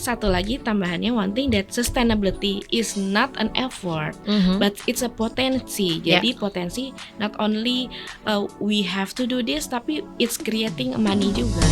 satu lagi tambahannya, one thing that sustainability is not an effort, but it's a potensi. Jadi potensi not only we have to do this, tapi it's creating money juga.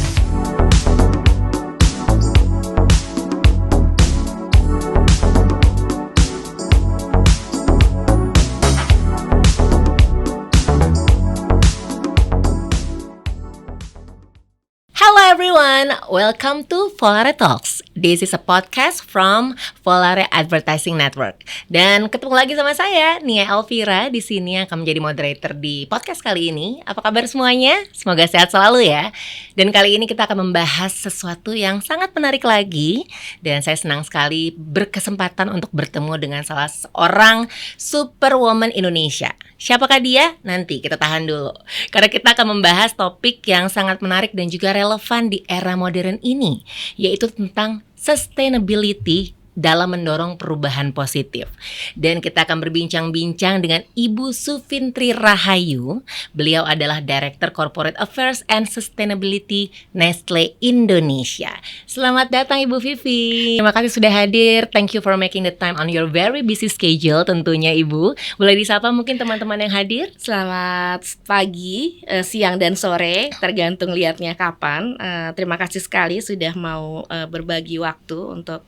Hello everyone, welcome to Volare Talks. This is a podcast from Volare Advertising Network. Dan ketemu lagi sama saya, Nia Elvira, di sini akan menjadi moderator di podcast kali ini. Apa kabar semuanya? Semoga sehat selalu ya. Dan kali ini kita akan membahas sesuatu yang sangat menarik lagi. Dan saya senang sekali berkesempatan untuk bertemu dengan salah seorang superwoman Indonesia. Siapakah dia? Nanti kita tahan dulu. Karena kita akan membahas topik yang sangat menarik dan juga relevan di era modern ini, yaitu tentang sustainability dalam mendorong perubahan positif. Dan kita akan berbincang-bincang dengan Ibu Sufintri Rahayu. Beliau adalah Director Corporate Affairs and Sustainability Nestle Indonesia. Selamat datang Ibu Vivi. Terima kasih sudah hadir. Thank you for making the time on your very busy schedule tentunya Ibu. Boleh disapa mungkin teman-teman yang hadir? Selamat pagi, siang dan sore, tergantung lihatnya kapan. Terima kasih sekali sudah mau berbagi waktu untuk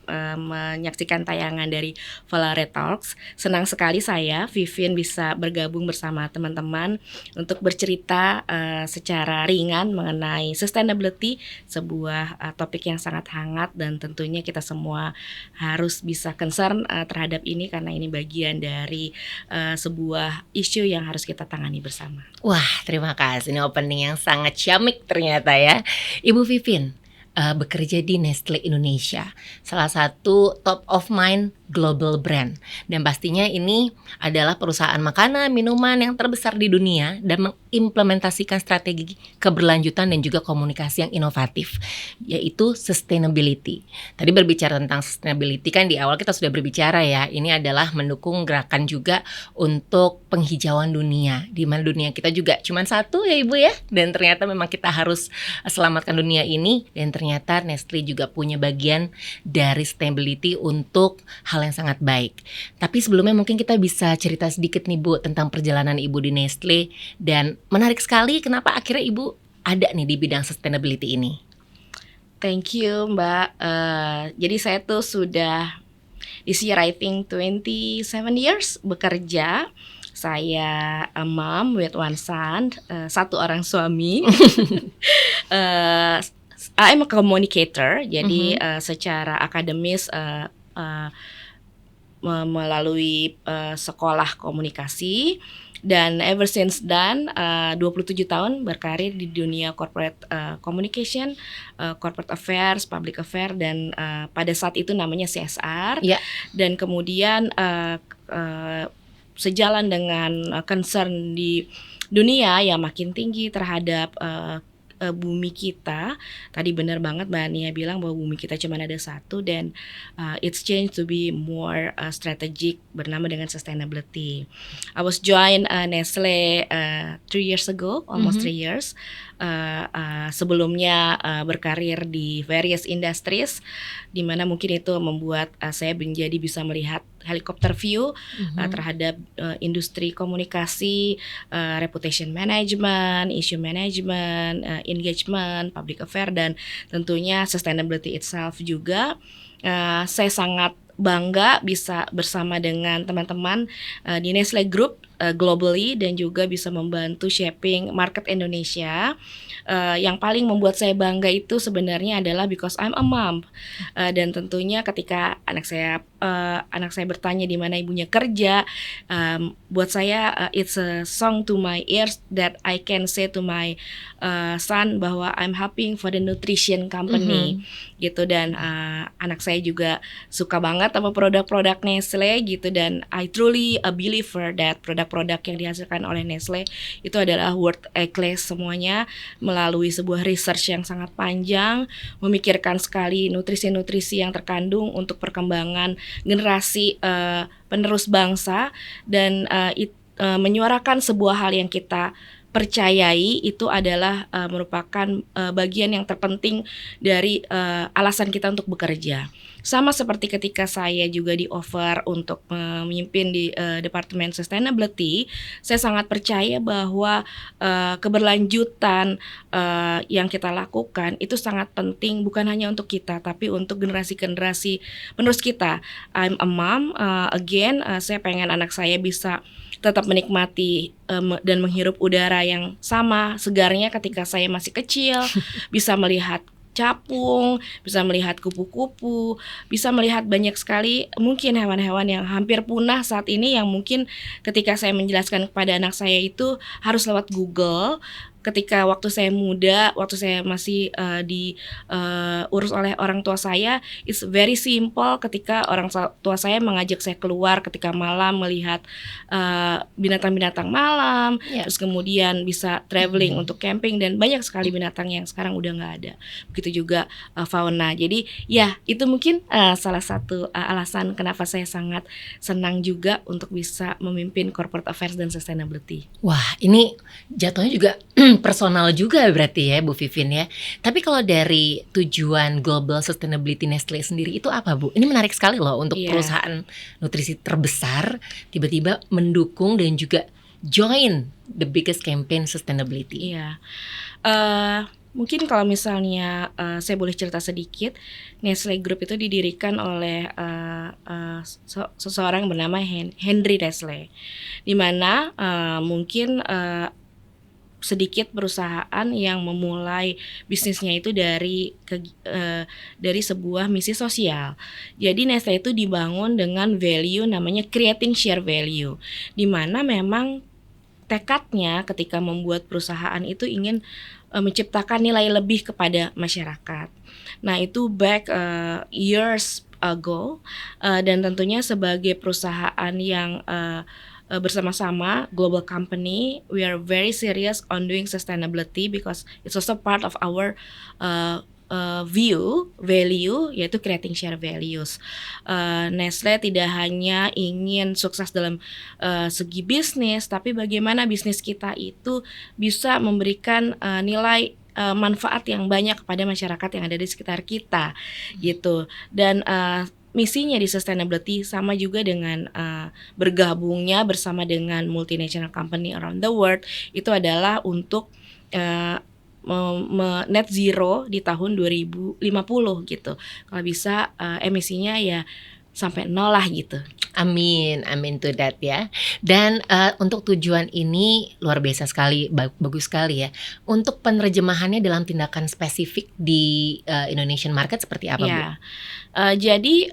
menyaksikan tayangan dari Volare Talks. Senang sekali saya, Vivin, bisa bergabung bersama teman-teman untuk bercerita secara ringan mengenai sustainability, sebuah topik yang sangat hangat dan tentunya kita semua harus bisa concern terhadap ini karena ini bagian dari sebuah isu yang harus kita tangani bersama. Wah, terima kasih. Ini opening yang sangat ciamik ternyata ya. Ibu Vivin bekerja di Nestle Indonesia, salah satu top of mind global brand. Dan pastinya ini adalah perusahaan makanan, minuman yang terbesar di dunia dan mengimplementasikan strategi keberlanjutan dan juga komunikasi yang inovatif, yaitu sustainability. Tadi berbicara tentang sustainability kan di awal kita sudah berbicara ya, ini adalah mendukung gerakan juga untuk penghijauan dunia, di mana dunia kita juga cuma satu ya Ibu ya, dan ternyata memang kita harus selamatkan dunia ini, dan ternyata Nestle juga punya bagian dari sustainability untuk hal yang sangat baik. Tapi sebelumnya mungkin kita bisa cerita sedikit nih Bu tentang perjalanan Ibu di Nestle, dan menarik sekali kenapa akhirnya Ibu ada nih di bidang sustainability ini. Thank you Mbak. Jadi saya tuh sudah this year I think 27 years bekerja. Saya a mom with one son, satu orang suami. I'm a communicator, jadi secara akademis melalui sekolah komunikasi, dan ever since then 27 tahun berkarir di dunia corporate communication, corporate affairs, public affairs, dan pada saat itu namanya CSR. Dan kemudian sejalan dengan concern di dunia yang makin tinggi terhadap bumi kita. Tadi benar banget Mbak Nia bilang bahwa bumi kita cuma ada satu, dan it's changed to be more strategic bernama dengan sustainability. I was joined Nestle 3 years ago, almost 3 years. Sebelumnya berkarir di various industries, di mana mungkin itu membuat saya menjadi bisa melihat helicopter view terhadap industri komunikasi, reputation management, issue management, engagement, public affair, dan tentunya sustainability itself juga. Saya sangat bangga bisa bersama dengan teman-teman di Nestle Group globally, dan juga bisa membantu shaping market Indonesia. Yang paling membuat saya bangga itu sebenarnya adalah because I'm a mom, dan tentunya ketika anak saya bertanya di mana ibunya kerja, buat saya it's a song to my ears that I can say to my son bahwa I'm helping for the nutrition company gitu. Dan anak saya juga suka banget sama produk-produk Nestle gitu, dan I truly a believer that produk-produk yang dihasilkan oleh Nestle itu adalah worth a class semuanya, melalui sebuah research yang sangat panjang, memikirkan sekali nutrisi-nutrisi yang terkandung untuk perkembangan generasi penerus bangsa, dan menyuarakan sebuah hal yang kita percayai itu adalah merupakan bagian yang terpenting dari alasan kita untuk bekerja. Sama seperti ketika saya juga di offer untuk memimpin di Departemen Sustainability, saya sangat percaya bahwa keberlanjutan yang kita lakukan itu sangat penting, bukan hanya untuk kita tapi untuk generasi-generasi penerus kita. I'm a mom, again, saya pengen anak saya bisa tetap menikmati dan menghirup udara yang sama segarnya ketika saya masih kecil, bisa melihat capung, bisa melihat kupu-kupu, bisa melihat banyak sekali mungkin hewan-hewan yang hampir punah saat ini, yang mungkin ketika saya menjelaskan kepada anak saya itu harus lewat Google. Ketika waktu saya muda, waktu saya masih diurus oleh orang tua saya, it's very simple ketika orang tua saya mengajak saya keluar ketika malam melihat binatang-binatang malam, terus kemudian bisa traveling untuk camping, dan banyak sekali binatang yang sekarang udah nggak ada. Begitu juga fauna. Jadi ya itu mungkin salah satu alasan kenapa saya sangat senang juga untuk bisa memimpin corporate affairs dan sustainability. Wah, ini jatuhnya juga personal juga berarti ya Bu Vivin ya. Tapi kalau dari tujuan Global Sustainability Nestlé sendiri itu apa Bu? Ini menarik sekali loh untuk perusahaan nutrisi terbesar tiba-tiba mendukung dan juga join the biggest campaign sustainability. Iya. Mungkin kalau misalnya saya boleh cerita sedikit, Nestlé Group itu didirikan oleh seseorang bernama Henry Nestlé, di mana mungkin sedikit perusahaan yang memulai bisnisnya itu dari sebuah misi sosial. Jadi Nestlé itu dibangun dengan value namanya creating share value, di mana memang tekadnya ketika membuat perusahaan itu ingin menciptakan nilai lebih kepada masyarakat. Nah itu back years ago, dan tentunya sebagai perusahaan yang bersama-sama global company, we are very serious on doing sustainability because it's also part of our value, yaitu creating share values. Nestlé tidak hanya ingin sukses dalam segi bisnis, tapi bagaimana bisnis kita itu bisa memberikan nilai manfaat yang banyak kepada masyarakat yang ada di sekitar kita, gitu. Dan misinya di sustainability sama juga dengan bergabungnya bersama dengan multinational company around the world, itu adalah untuk net zero di tahun 2050 gitu. Kalau bisa emisinya ya sampai 0 lah gitu. Amin to that ya. Dan untuk tujuan ini luar biasa sekali, bagus sekali ya. Untuk penerjemahannya dalam tindakan spesifik di Indonesian market seperti apa Bu? Jadi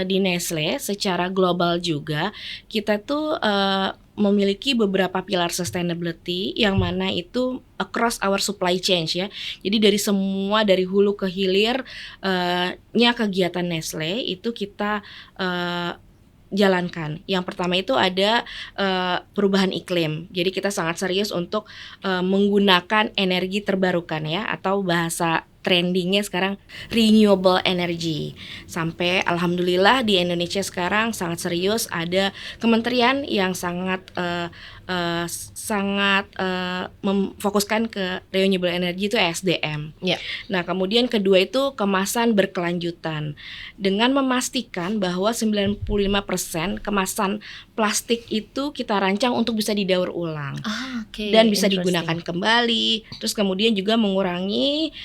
di Nestlé secara global juga kita tuh memiliki beberapa pilar sustainability yang mana itu across our supply chain ya. Jadi dari hulu ke hilir nya kegiatan Nestlé itu kita jalankan. Yang pertama itu ada perubahan iklim. Jadi kita sangat serius untuk menggunakan energi terbarukan ya, atau bahasa trendingnya sekarang renewable energy. Sampai alhamdulillah di Indonesia sekarang sangat serius, ada kementerian yang sangat memfokuskan ke renewable energy, itu SDM. Nah kemudian kedua itu kemasan berkelanjutan, dengan memastikan bahwa 95% kemasan plastik itu kita rancang untuk bisa didaur ulang dan bisa digunakan kembali. Terus kemudian juga mengurangi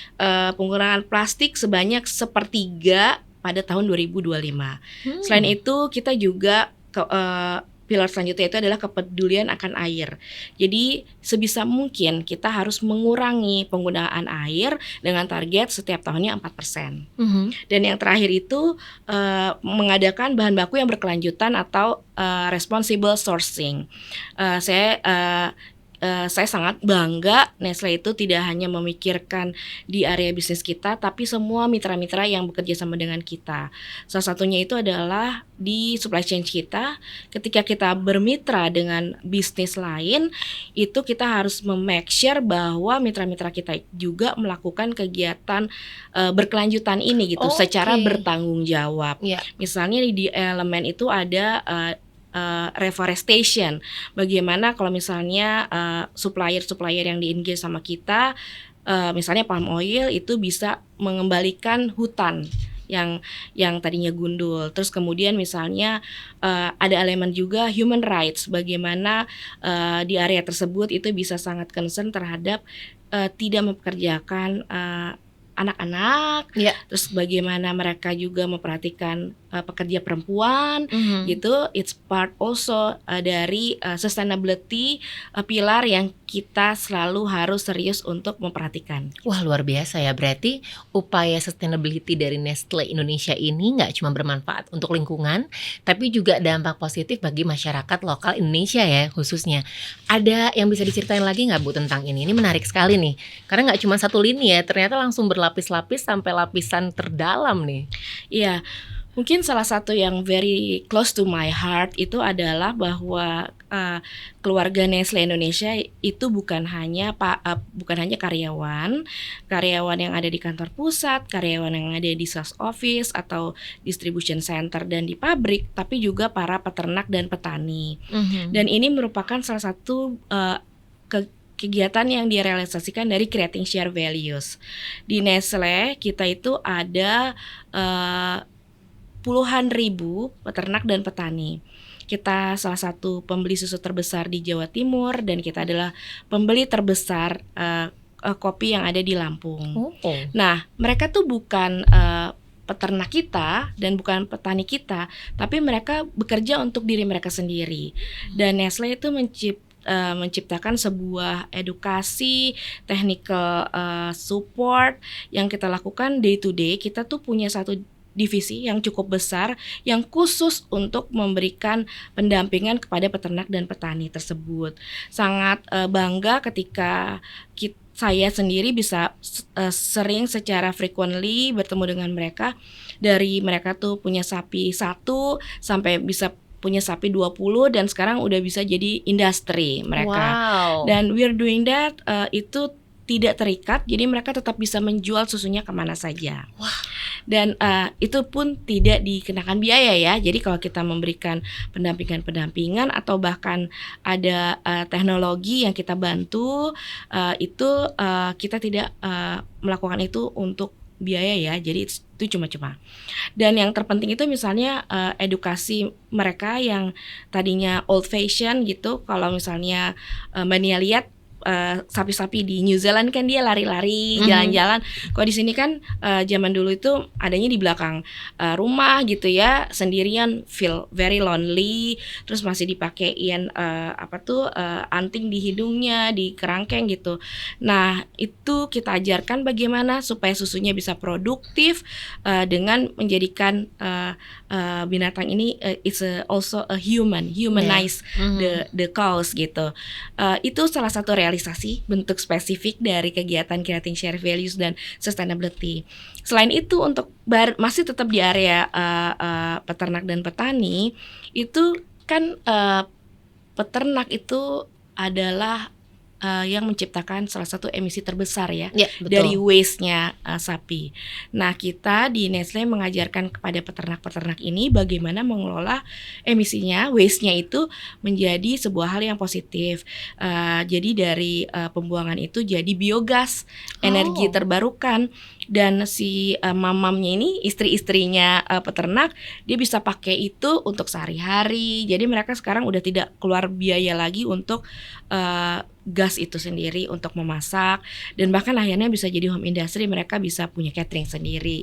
penggunaan plastik sebanyak 1/3 pada tahun 2025. Selain itu kita juga pilar selanjutnya itu adalah kepedulian akan air. Jadi sebisa mungkin kita harus mengurangi penggunaan air dengan target setiap tahunnya 4%. Dan yang terakhir itu mengadakan bahan baku yang berkelanjutan atau responsible sourcing. Saya sangat bangga Nestlé itu tidak hanya memikirkan di area bisnis kita, tapi semua mitra-mitra yang bekerja sama dengan kita. Salah satunya itu adalah di supply chain kita. Ketika kita bermitra dengan bisnis lain, itu kita harus make sure bahwa mitra-mitra kita juga melakukan kegiatan berkelanjutan ini gitu, secara bertanggung jawab. Misalnya di elemen itu ada reforestation. Bagaimana kalau misalnya supplier yang di-engage sama kita, misalnya palm oil itu bisa mengembalikan hutan yang tadinya gundul. Terus kemudian misalnya ada elemen juga human rights, bagaimana di area tersebut itu bisa sangat concern terhadap tidak mempekerjakan anak-anak, terus bagaimana mereka juga memperhatikan pekerja perempuan, gitu. It's part also dari sustainability pilar yang kita selalu harus serius untuk memperhatikan. Wah, luar biasa ya. Berarti upaya sustainability dari Nestle Indonesia ini nggak cuma bermanfaat untuk lingkungan, tapi juga dampak positif bagi masyarakat lokal Indonesia ya khususnya. Ada yang bisa diceritain lagi nggak Bu tentang ini? Ini menarik sekali nih, karena nggak cuma satu lini ya, ternyata langsung berlapis-lapis sampai lapisan terdalam nih. Iya. Mungkin salah satu yang very close to my heart itu adalah bahwa keluarga Nestle Indonesia itu bukan hanya karyawan yang ada di kantor pusat, karyawan yang ada di sales office atau distribution center dan di pabrik, tapi juga para peternak dan petani. Dan ini merupakan salah satu kegiatan yang direalisasikan dari creating share values. Di Nestle kita itu ada puluhan ribu peternak dan petani. Kita salah satu pembeli susu terbesar di Jawa Timur dan kita adalah pembeli terbesar kopi yang ada di Lampung. Nah, mereka tuh bukan peternak kita dan bukan petani kita, tapi mereka bekerja untuk diri mereka sendiri. Dan Nestle itu menciptakan sebuah edukasi, technical support yang kita lakukan day to day. Kita tuh punya satu divisi yang cukup besar yang khusus untuk memberikan pendampingan kepada peternak dan petani tersebut. Sangat bangga ketika saya sendiri bisa sering secara frequently bertemu dengan mereka. Dari mereka tuh punya sapi 1 sampai bisa punya sapi 20 dan sekarang udah bisa jadi industri mereka. Wow. Dan we're doing that itu tidak terikat, jadi mereka tetap bisa menjual susunya kemana saja. Wah. Dan itu pun tidak dikenakan biaya ya. Jadi kalau kita memberikan pendampingan atau bahkan ada teknologi yang kita bantu, itu kita tidak melakukan itu untuk biaya ya. Jadi itu cuma-cuma. Dan yang terpenting itu misalnya edukasi mereka yang tadinya old fashion gitu. Kalau misalnya Mbak Nia lihat sapi-sapi di New Zealand kan dia lari-lari, jalan-jalan. Kalau di sini kan zaman dulu itu adanya di belakang rumah gitu ya, sendirian, feel very lonely. Terus masih dipakein anting di hidungnya, di kerangkeng gitu. Nah, itu kita ajarkan bagaimana supaya susunya bisa produktif dengan menjadikan binatang ini it's also a humanize the cows gitu. Itu salah satu realisasi bentuk spesifik dari kegiatan Creating Share Values dan Sustainability. Selain itu untuk masih tetap di area peternak dan petani, itu kan peternak itu adalah yang menciptakan salah satu emisi terbesar ya, dari waste-nya sapi. Nah, kita di Nestle mengajarkan kepada peternak-peternak ini bagaimana mengelola emisinya, waste-nya itu menjadi sebuah hal yang positif. Jadi dari pembuangan itu jadi biogas, energi terbarukan. Dan si mamamnya ini, istri-istrinya peternak, dia bisa pakai itu untuk sehari-hari. Jadi mereka sekarang udah tidak keluar biaya lagi untuk gas itu sendiri untuk memasak, dan bahkan akhirnya bisa jadi home industry, mereka bisa punya catering sendiri.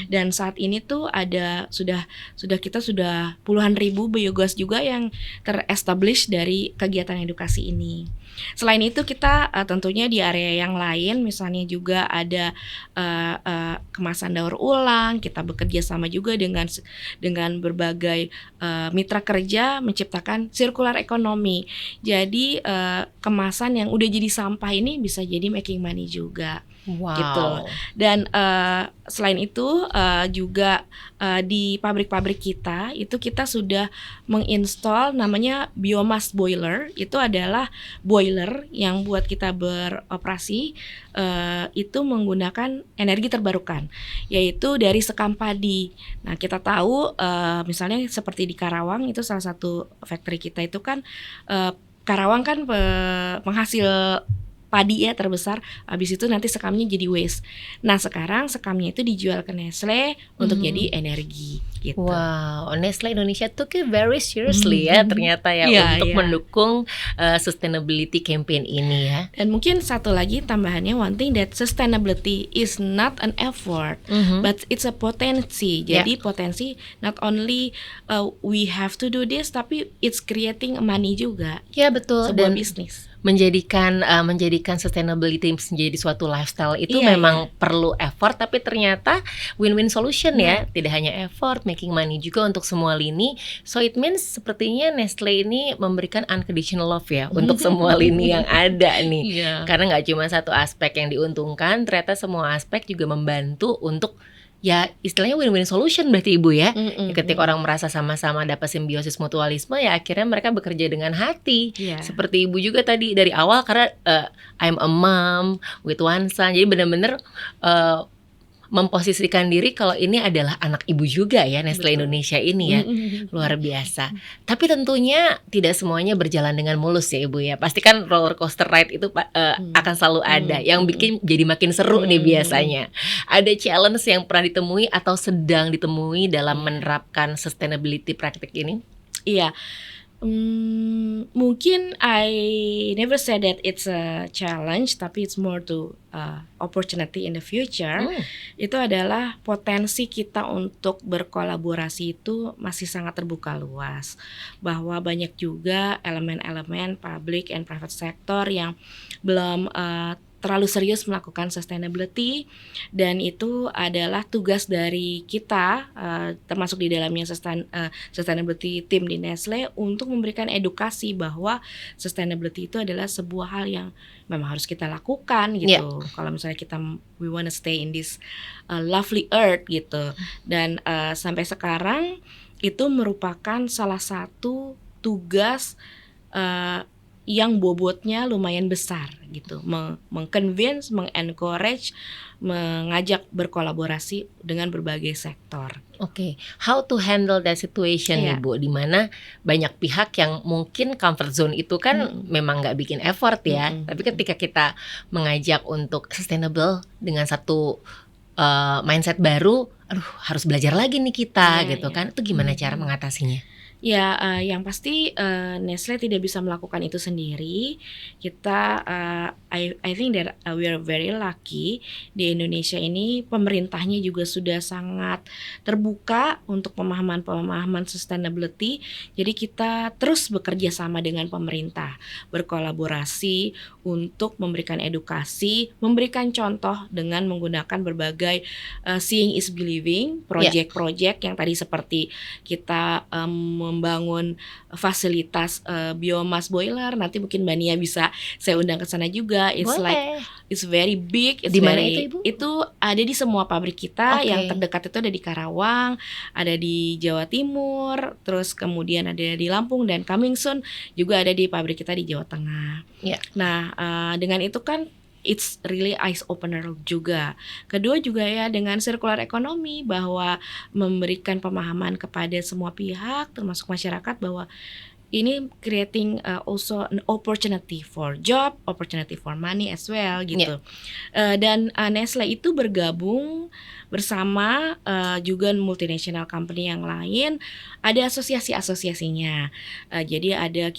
Dan saat ini tuh ada kita sudah puluhan ribu biogas juga yang terestablish dari kegiatan edukasi ini. Selain itu kita tentunya di area yang lain, misalnya juga ada kemasan daur ulang. Kita bekerja sama juga dengan berbagai mitra kerja menciptakan circular economy. Jadi kemasan kemasan yang udah jadi sampah ini bisa jadi making money juga. Wow. Gitu. Dan selain itu juga di pabrik-pabrik kita itu kita sudah menginstall namanya biomass boiler. Itu adalah boiler yang buat kita beroperasi itu menggunakan energi terbarukan, yaitu dari sekam padi. Nah, kita tahu misalnya seperti di Karawang itu salah satu factory kita itu kan Karawang kan penghasil padi ya terbesar, habis itu nanti sekamnya jadi waste. Nah sekarang sekamnya itu dijual ke Nestle untuk jadi energi gitu. Wow, Nestle Indonesia took it very seriously ya ternyata ya untuk mendukung sustainability campaign ini ya. Dan mungkin satu lagi tambahannya, one thing that sustainability is not an effort, but it's a potensi. Jadi potensi not only we have to do this, tapi it's creating money juga. Ya betul. Sebuah bisnis. Menjadikan sustainability menjadi suatu lifestyle itu memang perlu effort, tapi ternyata win-win solution ya. Tidak hanya effort, making money juga untuk semua lini. So it means sepertinya Nestle ini memberikan unconditional love ya untuk semua lini yang ada nih. Karena nggak cuma satu aspek yang diuntungkan, ternyata semua aspek juga membantu untuk ya istilahnya win-win solution berarti Ibu ya. Ketika orang merasa sama-sama dapat simbiosis mutualisme, ya akhirnya mereka bekerja dengan hati. Seperti Ibu juga tadi dari awal, karena I'm a mom with one son, jadi benar-benar memposisikan diri kalau ini adalah anak ibu juga ya, Nestle Indonesia ini ya. Luar biasa. Tapi tentunya tidak semuanya berjalan dengan mulus ya Ibu ya. Pasti kan roller coaster ride itu akan selalu ada, yang bikin jadi makin seru nih biasanya. Ada challenge yang pernah ditemui atau sedang ditemui dalam menerapkan sustainability praktik ini? Iya. Mungkin I never said that it's a challenge, tapi it's more to opportunity in the future. Itu adalah potensi kita untuk berkolaborasi itu masih sangat terbuka luas, bahwa banyak juga elemen-elemen public and private sector yang belum terlalu serius melakukan sustainability, dan itu adalah tugas dari kita termasuk di dalamnya sustainability team di Nestle untuk memberikan edukasi bahwa sustainability itu adalah sebuah hal yang memang harus kita lakukan gitu. Kalau misalnya kita we wanna stay in this lovely earth gitu. Dan sampai sekarang itu merupakan salah satu tugas yang bobotnya lumayan besar gitu, meng-convince, meng-encourage, mengajak berkolaborasi dengan berbagai sektor. Oke, how to handle that situation nih Bu, di mana banyak pihak yang mungkin comfort zone itu kan memang nggak bikin effort ya, tapi ketika kita mengajak untuk sustainable dengan satu mindset baru, aduh harus belajar lagi nih kita gitu kan, itu gimana cara mengatasinya? Ya, yang pasti Nestle tidak bisa melakukan itu sendiri. Kita, I think that we are very lucky di Indonesia ini, pemerintahnya juga sudah sangat terbuka untuk pemahaman sustainability. Jadi kita terus bekerja sama dengan pemerintah, berkolaborasi untuk memberikan edukasi, memberikan contoh dengan menggunakan berbagai seeing is believing, project-project yang tadi seperti kita membangun fasilitas biomass boiler. Nanti mungkin Mbak Nia bisa saya undang ke sana juga. It's like it's very big. Di mana itu Ibu? Itu ada di semua pabrik kita. Yang terdekat itu ada di Karawang, ada di Jawa Timur, terus kemudian ada di Lampung, dan coming soon juga ada di pabrik kita di Jawa Tengah. Nah, dengan itu kan it's really eye opener juga. Kedua juga ya dengan circular economy, bahwa memberikan pemahaman kepada semua pihak termasuk masyarakat bahwa ini creating also an opportunity for job, opportunity for money as well gitu. Dan Nestle itu bergabung bersama juga multinational company yang lain, ada asosiasi-asosiasinya. Jadi ada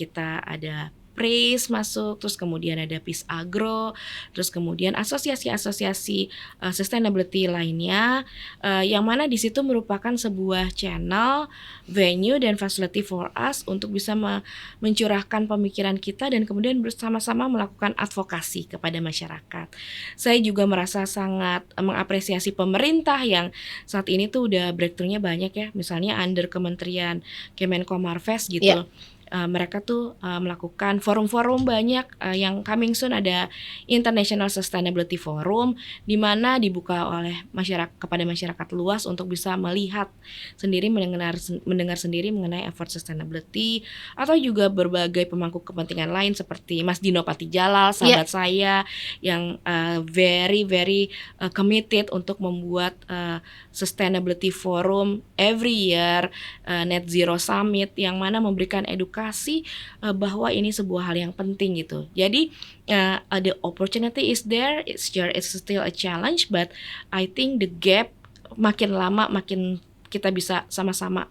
Praise masuk, terus kemudian ada Peace Agro, terus kemudian asosiasi-asosiasi sustainability lainnya, yang mana di situ merupakan sebuah channel, venue dan facility for us untuk bisa mencurahkan pemikiran kita dan kemudian bersama-sama melakukan advokasi kepada masyarakat. Saya juga merasa sangat mengapresiasi pemerintah yang saat ini tuh udah breakthrough-nya banyak ya, misalnya under Kementerian Kemenko Marves gitu. mereka tuh melakukan forum-forum banyak, yang coming soon ada International Sustainability Forum di mana dibuka oleh kepada masyarakat luas untuk bisa melihat sendiri, mendengar sendiri mengenai effort sustainability, atau juga berbagai pemangku kepentingan lain seperti Mas Dino Patijalal, sahabat saya yang very committed untuk membuat sustainability forum every year, Net Zero Summit, yang mana memberikan edukasi bahwa ini sebuah hal yang penting gitu. Jadi the opportunity is there, it's still a challenge, but I think the gap makin lama makin kita bisa sama-sama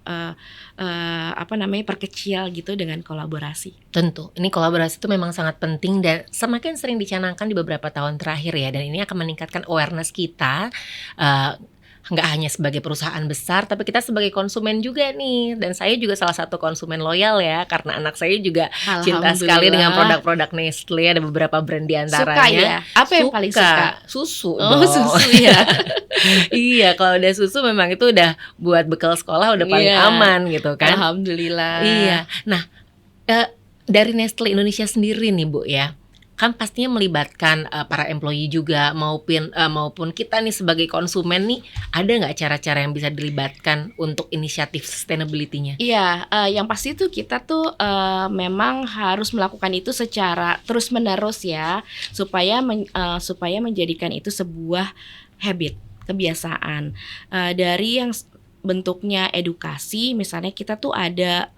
perkecil gitu dengan kolaborasi. Tentu, ini kolaborasi itu memang sangat penting dan semakin sering dicanangkan di beberapa tahun terakhir ya, dan ini akan meningkatkan awareness kita, nggak hanya sebagai perusahaan besar, tapi kita sebagai konsumen juga nih. Dan saya juga salah satu konsumen loyal ya, karena anak saya juga cinta sekali dengan produk-produk Nestle. Ada beberapa brand diantaranya. Suka ya? Apa yang paling suka? Susu. Susu ya. Iya, kalau udah susu memang itu udah buat bekal sekolah udah paling aman gitu kan. Alhamdulillah. Iya. Nah, dari Nestle Indonesia sendiri nih Bu ya, kan pastinya melibatkan para employee juga maupun kita nih sebagai konsumen nih, ada nggak cara-cara yang bisa dilibatkan untuk inisiatif sustainability-nya? Iya, yang pasti tuh kita tuh memang harus melakukan itu secara terus-menerus ya, supaya menjadikan itu sebuah habit, kebiasaan. Dari yang bentuknya edukasi, misalnya kita tuh ada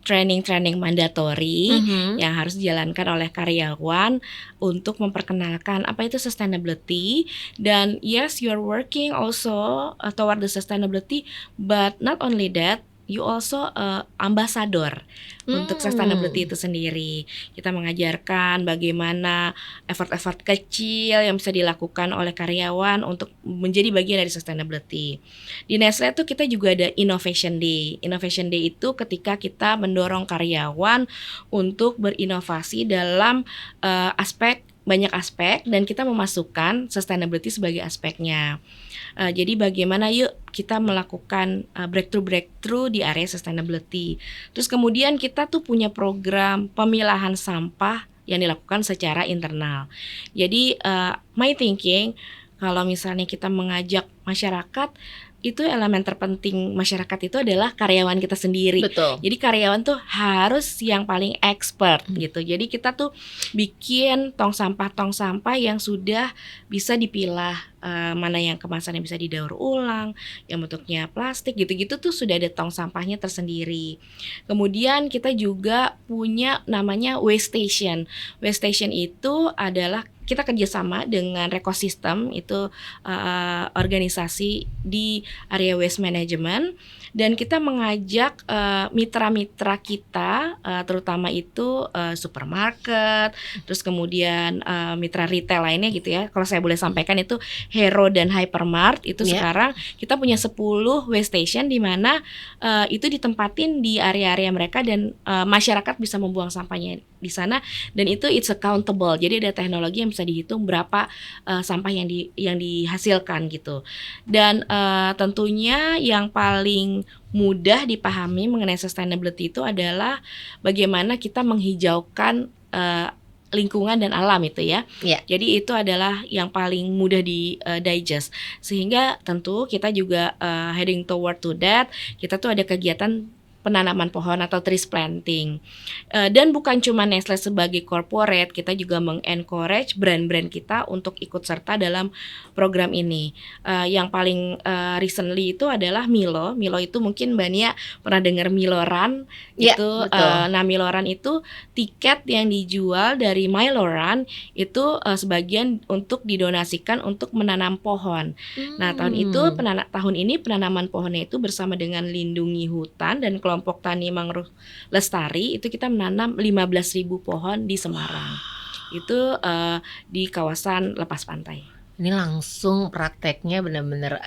training mandatory yang harus dijalankan oleh karyawan untuk memperkenalkan apa itu sustainability. Dan yes, you're working also toward the sustainability, but not only that, you also ambassador untuk sustainability itu sendiri. Kita mengajarkan bagaimana effort-effort kecil yang bisa dilakukan oleh karyawan untuk menjadi bagian dari sustainability. Di Nestle itu kita juga ada Innovation Day. Innovation Day itu ketika kita mendorong karyawan untuk berinovasi dalam banyak aspek, dan kita memasukkan sustainability sebagai aspeknya. Jadi bagaimana yuk kita melakukan breakthrough di area sustainability. Terus kemudian kita tuh punya program pemilahan sampah yang dilakukan secara internal. Jadi my thinking, kalau misalnya kita mengajak masyarakat, itu elemen terpenting masyarakat itu adalah karyawan kita sendiri. Betul. Jadi karyawan tuh harus yang paling expert gitu. Jadi kita tuh bikin tong sampah yang sudah bisa dipilah, mana yang kemasannya bisa didaur ulang, yang bentuknya plastik gitu-gitu tuh sudah ada tong sampahnya tersendiri. Kemudian kita juga punya namanya Waste Station. Waste Station itu adalah kita kerjasama dengan Recosystem, itu organisasi di area waste management, dan kita mengajak mitra-mitra kita, terutama itu supermarket, terus kemudian mitra retail lainnya gitu ya. Kalau saya boleh sampaikan itu Hero dan Hypermart itu sekarang kita punya 10 waste station di mana itu ditempatin di area-area mereka, dan masyarakat bisa membuang sampahnya di sana, dan itu it's accountable. Jadi ada teknologi yang bisa dihitung berapa sampah yang dihasilkan gitu. Dan tentunya yang paling mudah dipahami mengenai sustainability itu adalah bagaimana kita menghijaukan lingkungan dan alam itu ya. Jadi itu adalah yang paling mudah di digest. Sehingga tentu kita juga heading toward to that. Kita tuh ada kegiatan penanaman pohon atau tree planting. Dan bukan cuma Nestle sebagai corporate, kita juga mengencourage brand-brand kita untuk ikut serta dalam program ini. Yang paling recently itu adalah Milo. Milo itu mungkin Mbak Nia pernah dengar Milo Run. Nah, Milo Run itu tiket yang dijual dari Milo Run itu sebagian untuk didonasikan untuk menanam pohon. Nah, tahun ini penanaman pohonnya itu bersama dengan Lindungi Hutan dan kelompok tani mangrove lestari, itu kita menanam 15.000 pohon di Semarang. Itu di kawasan lepas pantai. Ini langsung prakteknya benar-benar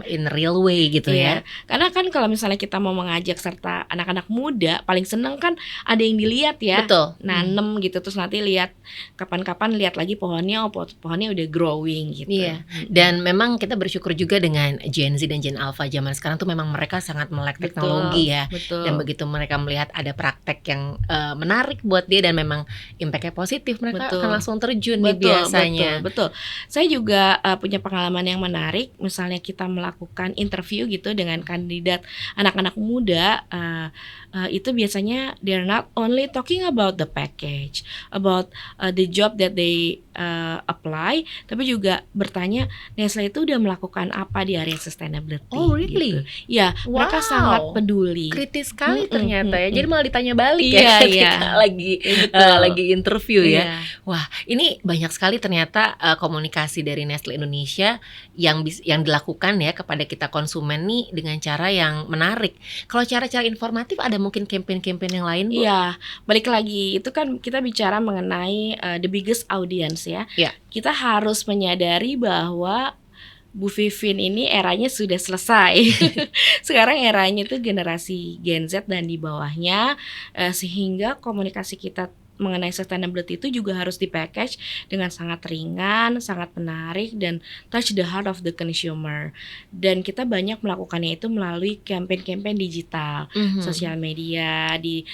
in real way gitu Iya, ya. karena kan kalau misalnya kita mau mengajak serta anak-anak muda, paling seneng kan ada yang dilihat ya, Betul. nanem gitu, terus nanti lihat kapan-kapan lihat lagi pohonnya, oh pohonnya udah growing gitu. Iya. Dan memang kita bersyukur juga dengan Gen Z dan Gen Alpha zaman sekarang tuh memang mereka sangat melek teknologi ya. Betul. Dan begitu mereka melihat ada praktek yang menarik buat dia dan memang impactnya positif, mereka Betul. akan langsung terjun nih biasanya. Betul. Saya juga punya pengalaman yang menarik. Misalnya kita melakukan interview gitu dengan kandidat anak-anak muda, itu biasanya they're not only talking about the package, about the job that they apply, tapi juga bertanya Nestle itu udah melakukan apa di area sustainability. Oh, really? Gitu. Ya, mereka Wow. sangat peduli. Kritis sekali Mm-mm, ternyata ya. mm-mm. Jadi malah ditanya balik Iya, ya ketika lagi interview ya. Iya. Wah, ini banyak sekali ternyata komunikasi dari Nestle Indonesia yang dilakukan ya kepada kita konsumen nih dengan cara yang menarik. Kalau cara-cara informatif ada mungkin campaign-campaign yang lain, Bu? Iya, balik lagi itu kan kita bicara mengenai the biggest audience ya. Iya. Kita harus menyadari bahwa Bu Vivin ini eranya sudah selesai. Sekarang eranya itu generasi Gen Z dan di bawahnya, sehingga komunikasi kita mengenai sustainability itu juga harus dipackage dengan sangat ringan, sangat menarik dan touch the heart of the consumer. Dan kita banyak melakukannya itu melalui campaign-campaign digital, sosial media, di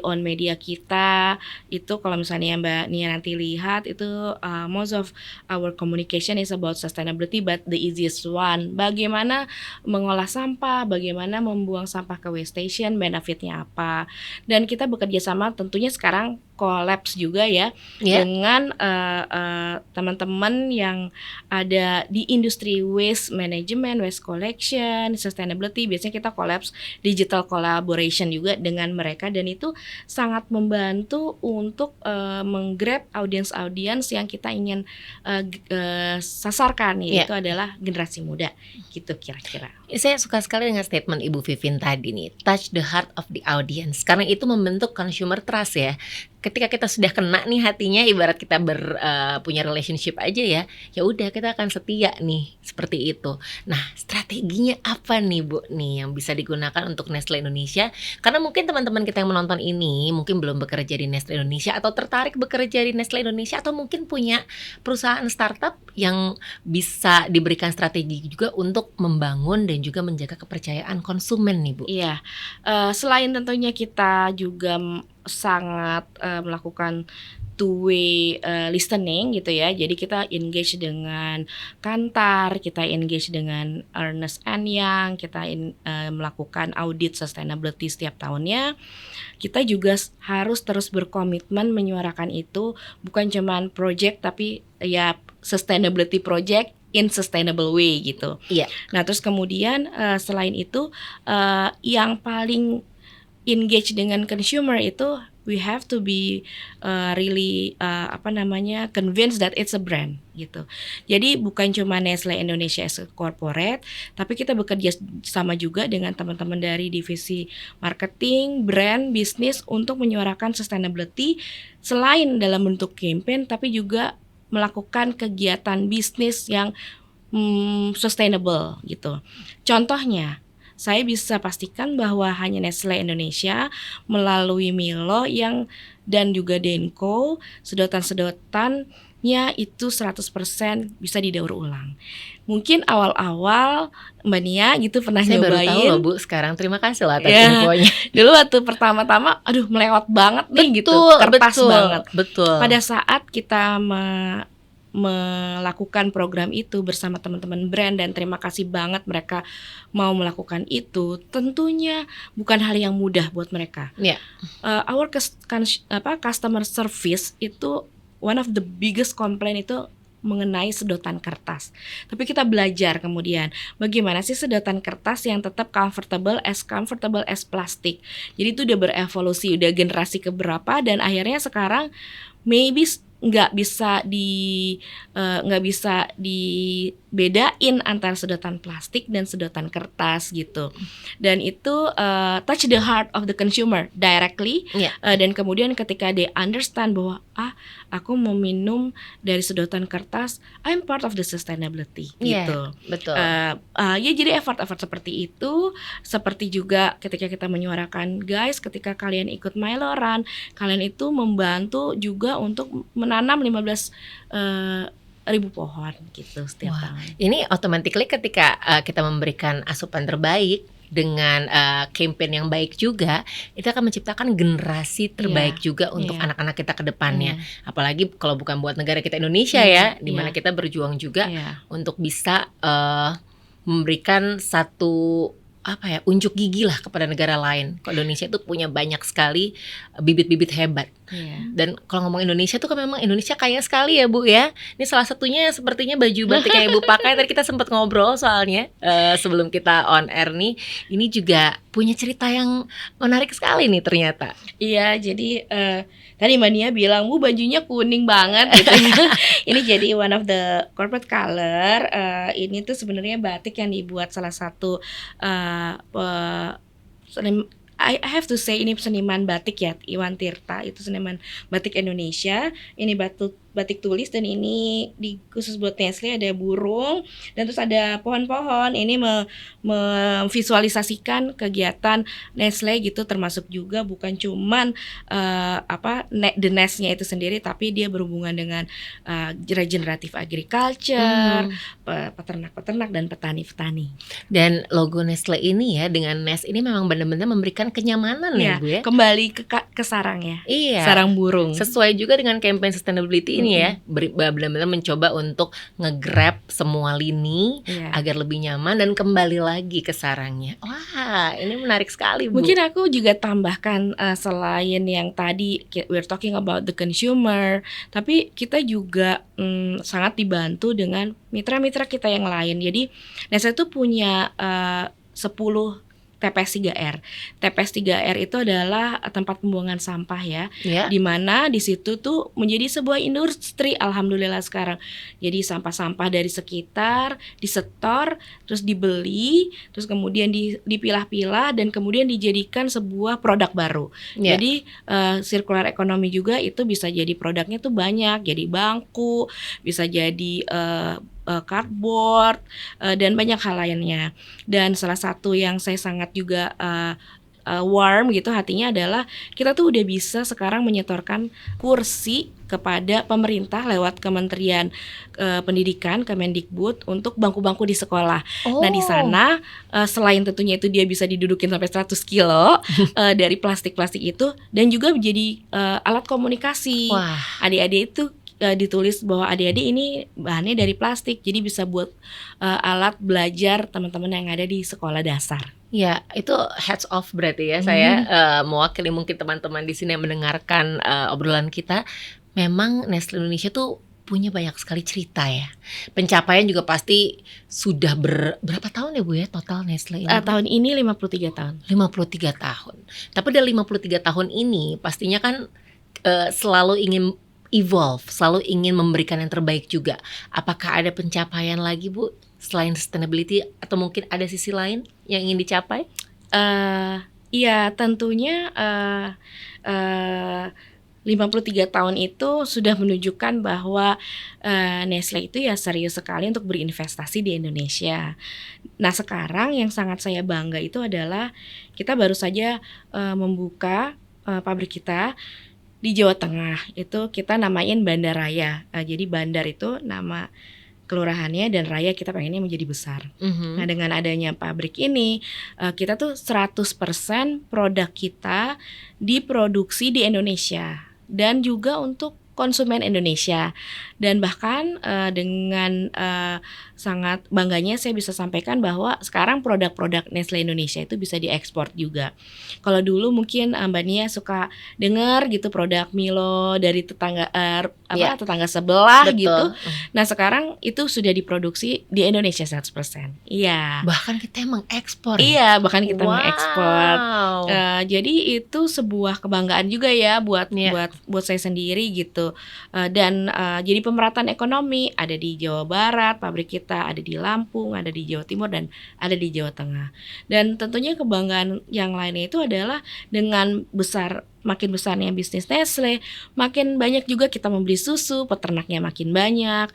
on media kita. Itu kalau misalnya Mbak Nia nanti lihat itu most of our communication is about sustainability, but the easiest one. Bagaimana mengolah sampah, bagaimana membuang sampah ke waste station, benefitnya apa. Dan kita bekerja sama tentunya sekarang collapse juga ya dengan teman-teman yang ada di industri waste management, waste collection, sustainability. Biasanya kita collapse digital collaboration juga dengan mereka dan itu sangat membantu untuk menggrab audiens yang kita ingin sasarkan, yaitu adalah generasi muda gitu kira-kira. Saya suka sekali dengan statement Ibu Vivin tadi nih, touch the heart of the audience, karena itu membentuk consumer trust ya. Ketika kita sudah kena nih hatinya, ibarat kita punya relationship aja ya, ya udah kita akan setia nih seperti itu. Nah, strateginya apa nih Bu nih yang bisa digunakan untuk Nestle Indonesia? Karena mungkin teman-teman kita yang menonton ini mungkin belum bekerja di Nestle Indonesia atau tertarik bekerja di Nestle Indonesia atau mungkin punya perusahaan startup yang bisa diberikan strategi juga untuk membangun dan juga menjaga kepercayaan konsumen nih Bu. Iya, selain tentunya kita juga sangat melakukan two-way listening gitu ya. Jadi kita engage dengan Kantar, kita engage dengan Ernst & Young, kita melakukan audit sustainability setiap tahunnya. Kita juga harus terus berkomitmen menyuarakan itu, bukan cuman project tapi ya sustainability project in sustainable way gitu. Iya. Nah terus kemudian selain itu yang paling engage dengan consumer itu we have to be really convinced that it's a brand gitu. Jadi bukan cuma Nestle Indonesia as a corporate, tapi kita bekerja sama juga dengan teman-teman dari divisi marketing, brand, bisnis untuk menyuarakan sustainability selain dalam bentuk campaign tapi juga melakukan kegiatan bisnis yang sustainable gitu. Contohnya, saya bisa pastikan bahwa hanya Nestle Indonesia melalui Milo dan juga Denko sedotan-sedotannya itu 100% bisa didaur ulang. Mungkin awal-awal Mbak Nia gitu pernah Saya nyobain. baru tahu loh Bu sekarang, terima kasih lah atas infonya. Dulu waktu pertama-tama aduh melewat banget nih gitu, kertas banget. Betul. Pada saat kita melakukan program itu bersama teman-teman brand dan terima kasih banget mereka mau melakukan itu, tentunya bukan hal yang mudah buat mereka. Yeah. Our customer service itu one of the biggest complaint itu mengenai sedotan kertas. Tapi kita belajar kemudian bagaimana sih sedotan kertas yang tetap comfortable as plastik. Jadi itu udah berevolusi, udah generasi keberapa dan akhirnya sekarang maybe nggak bisa bedain antara sedotan plastik dan sedotan kertas gitu. Dan itu touch the heart of the consumer directly. Dan kemudian ketika they understand bahwa aku mau minum dari sedotan kertas, I'm part of the sustainability gitu. Betul. Ya jadi effort seperti itu. Seperti juga ketika kita menyuarakan, guys, ketika kalian ikut Milo Run, kalian itu membantu juga untuk menanam 15.000 pohon gitu setiap tahun. Ini automatically ketika kita memberikan asupan terbaik dengan campaign yang baik juga, itu akan menciptakan generasi terbaik juga untuk anak-anak kita ke depannya. Apalagi kalau bukan buat negara kita Indonesia ya, di mana kita berjuang juga untuk bisa memberikan satu unjuk gigi lah kepada negara lain. Kalau Indonesia itu punya banyak sekali bibit-bibit hebat. Dan kalau ngomong Indonesia tuh kan memang Indonesia kaya sekali ya Bu ya. Ini salah satunya sepertinya baju batik yang Ibu pakai. Tadi kita sempat ngobrol soalnya sebelum kita on air nih. Ini juga punya cerita yang menarik sekali nih ternyata. Iya, jadi tadi Mbak Nia bilang, Bu, bajunya kuning banget gitu. Ini jadi one of the corporate color. Ini tuh sebenarnya batik yang dibuat salah satu I have to say ini seniman batik ya, Iwan Tirta, itu seniman batik Indonesia. Ini batik tulis, dan ini di khusus buat Nestle ada burung dan terus ada pohon-pohon. Ini memvisualisasikan kegiatan Nestle gitu, termasuk juga bukan cuman the nest-nya itu sendiri, tapi dia berhubungan dengan regenerative agriculture, peternak-peternak dan petani-petani. Dan logo Nestle ini ya, dengan nest ini memang benar-benar memberikan kenyamanan ya Bu ya. Kembali ke sarang ya. Sarang burung. Sesuai juga dengan campaign sustainability ini ya, benar-benar mencoba untuk nge-grab semua lini agar lebih nyaman dan kembali lagi ke sarangnya. Wah, ini menarik sekali Bu. Mungkin aku juga tambahkan selain yang tadi we're talking about the consumer, tapi kita juga sangat dibantu dengan mitra-mitra kita yang lain. Jadi Nestle itu punya 10 TPS 3R. TPS 3R itu adalah tempat pembuangan sampah ya. Di mana di situ tuh menjadi sebuah industri alhamdulillah sekarang. Jadi sampah-sampah dari sekitar disetor, terus dibeli, terus kemudian dipilah-pilah dan kemudian dijadikan sebuah produk baru. Jadi circular economy juga itu bisa jadi produknya tuh banyak. Jadi bangku, bisa jadi cardboard dan banyak hal lainnya. Dan salah satu yang saya sangat juga warm gitu hatinya adalah kita tuh udah bisa sekarang menyetorkan kursi kepada pemerintah lewat Kementerian Pendidikan, Kemendikbud, untuk bangku-bangku di sekolah. Nah di sana selain tentunya itu dia bisa didudukin sampai 100 kilo dari plastik-plastik itu, dan juga menjadi alat komunikasi. Adik-adik itu ditulis bahwa adik-adik ini bahannya dari plastik, jadi bisa buat alat belajar teman-teman yang ada di sekolah dasar. Ya, itu hats off berarti ya. Saya mewakili mungkin teman-teman di sini yang mendengarkan obrolan kita. Memang Nestle Indonesia tuh punya banyak sekali cerita ya. Pencapaian juga pasti sudah berapa tahun ya Bu ya total Nestle ini? Tahun ini 53 tahun. 53 tahun. Tapi dari 53 tahun ini pastinya kan selalu ingin evolve, selalu ingin memberikan yang terbaik juga. Apakah ada pencapaian lagi Bu selain sustainability, atau mungkin ada sisi lain yang ingin dicapai? Iya, tentunya 53 tahun itu sudah menunjukkan bahwa Nestle itu ya serius sekali untuk berinvestasi di Indonesia. Nah sekarang yang sangat saya bangga itu adalah kita baru saja membuka pabrik kita di Jawa Tengah. Itu kita namain Bandar Raya. Jadi Bandar itu nama kelurahannya dan Raya kita pengennya menjadi besar. Nah dengan adanya pabrik ini kita tuh 100% produk kita diproduksi di Indonesia dan juga untuk konsumen Indonesia. Dan bahkan dengan sangat bangganya saya bisa sampaikan bahwa sekarang produk-produk Nestle Indonesia itu bisa diekspor juga. Kalau dulu mungkin Mbak Nia suka dengar gitu produk Milo dari tetangga tetangga sebelah. Betul. Gitu. Nah sekarang itu sudah diproduksi di Indonesia 100%. Iya. Bahkan kita mengekspor. Iya, bahkan kita mengekspor. Jadi itu sebuah kebanggaan juga ya buat saya sendiri gitu. gitu. Dan jadi pemerataan ekonomi ada di Jawa Barat, pabrik kita ada di Lampung, ada di Jawa Timur dan ada di Jawa Tengah. Dan tentunya kebanggaan yang lainnya itu adalah dengan makin besarnya bisnis Nestle, makin banyak juga kita membeli susu, peternaknya makin banyak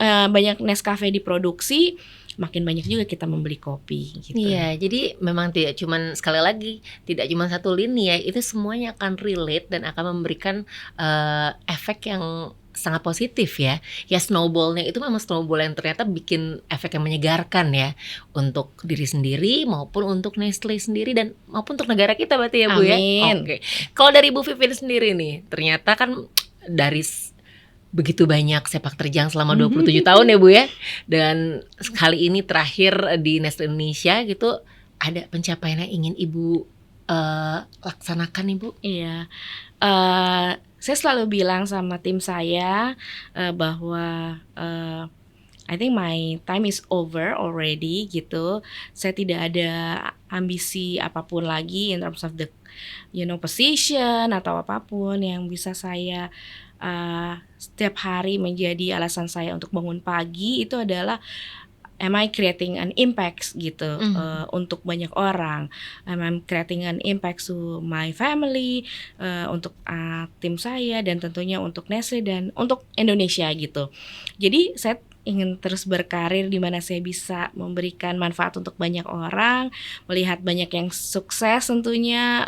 banyak Nescafe diproduksi, makin banyak juga kita membeli kopi gitu. Iya, jadi memang tidak cuman sekali lagi tidak cuma satu lini ya, itu semuanya akan relate dan akan memberikan efek yang sangat positif ya. Ya snowballnya itu memang snowball yang ternyata bikin efek yang menyegarkan ya untuk diri sendiri maupun untuk Nestle sendiri dan maupun untuk negara kita berarti ya Bu ya. Amin. Oke. Kalau dari Bu Vivin sendiri nih, ternyata kan dari begitu banyak sepak terjang selama 27 tahun ya Bu ya. Dan kali ini terakhir di Nestle Indonesia gitu, ada pencapaian yang ingin Ibu laksanakan nih Bu? Iya, saya selalu bilang sama tim saya bahwa I think my time is over already gitu. Saya tidak ada ambisi apapun lagi in terms of the position atau apapun yang bisa saya setiap hari menjadi alasan saya untuk bangun pagi itu adalah am I creating an impact gitu untuk banyak orang, am I creating an impact to my family, untuk tim saya dan tentunya untuk Nestle dan untuk Indonesia gitu. Jadi saya ingin terus berkarir di mana saya bisa memberikan manfaat untuk banyak orang, melihat banyak yang sukses tentunya,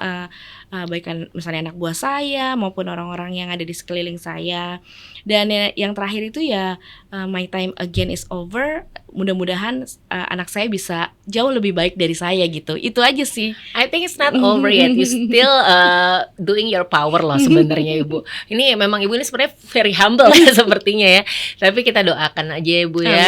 baik misalnya anak buah saya maupun orang-orang yang ada di sekeliling saya. Dan yang terakhir itu ya my time again is over. Mudah-mudahan anak saya bisa jauh lebih baik dari saya gitu. Itu aja sih. I think it's not over yet. You still doing your power loh sebenarnya Ibu. Ini memang Ibu ini sebenarnya very humble ya sepertinya ya. Tapi kita doakan aja Ibu ya.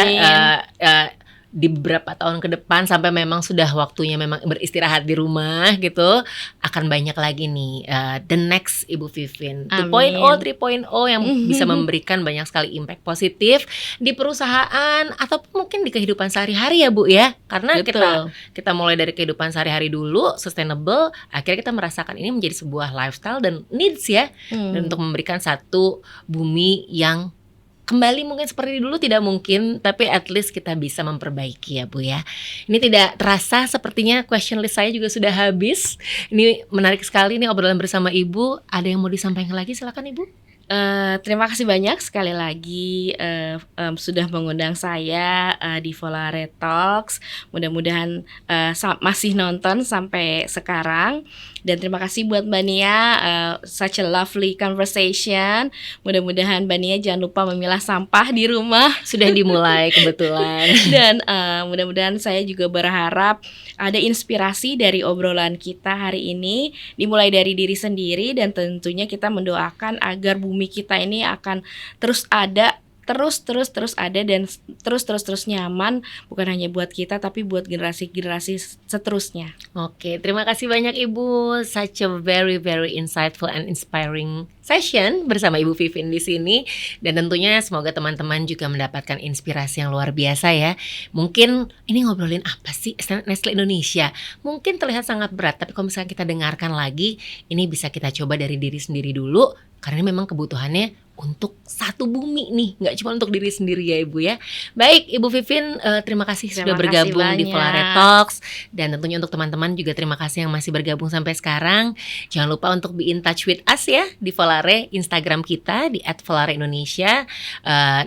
Di beberapa tahun ke depan sampai memang sudah waktunya memang beristirahat di rumah gitu, akan banyak lagi nih the next Ibu Vivin 2.0, 3.0 yang bisa memberikan banyak sekali impact positif di perusahaan ataupun mungkin di kehidupan sehari-hari ya Bu ya. Karena kita mulai dari kehidupan sehari-hari dulu sustainable, akhirnya kita merasakan ini menjadi sebuah lifestyle dan needs ya, dan untuk memberikan satu bumi yang kembali mungkin seperti dulu tidak mungkin, tapi at least kita bisa memperbaiki ya Bu ya. Ini tidak terasa sepertinya question list saya juga sudah habis. Ini menarik sekali nih obrolan bersama Ibu. Ada yang mau disampaikan lagi? Silakan Ibu. Terima kasih banyak sekali lagi sudah mengundang saya di Volare Talks. Mudah-mudahan masih nonton sampai sekarang. Dan terima kasih buat Mbak Nia, such a lovely conversation. Mudah-mudahan Mbak Nia jangan lupa memilah sampah di rumah. Sudah dimulai kebetulan. Dan mudah-mudahan saya juga berharap ada inspirasi dari obrolan kita hari ini, dimulai dari diri sendiri dan tentunya kita mendoakan agar bumi kita ini akan terus ada, terus ada dan terus nyaman, bukan hanya buat kita tapi buat generasi-generasi seterusnya. Oke, terima kasih banyak Ibu. Such a very insightful and inspiring session bersama Ibu Vivin di sini. Dan tentunya semoga teman-teman juga mendapatkan inspirasi yang luar biasa ya. Mungkin ini ngobrolin apa sih Nestle Indonesia? Mungkin terlihat sangat berat, tapi kalau misalnya kita dengarkan lagi, ini bisa kita coba dari diri sendiri dulu. Karena memang kebutuhannya untuk satu bumi nih, nggak cuma untuk diri sendiri ya Ibu ya. Baik Ibu Vivin, terima kasih sudah bergabung di Volare Talks. Dan tentunya untuk teman-teman juga terima kasih yang masih bergabung sampai sekarang. Jangan lupa untuk be in touch with us ya di Volare, Instagram kita di @VolareIndonesia.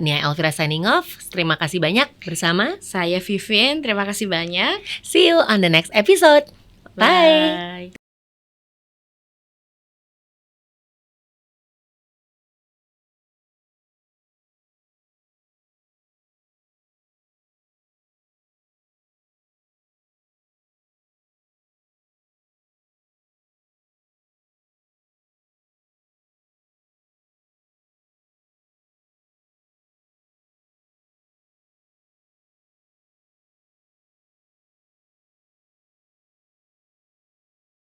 Nia Elvira signing off. Terima kasih banyak bersama saya Vivin, terima kasih banyak. See you on the next episode. Bye.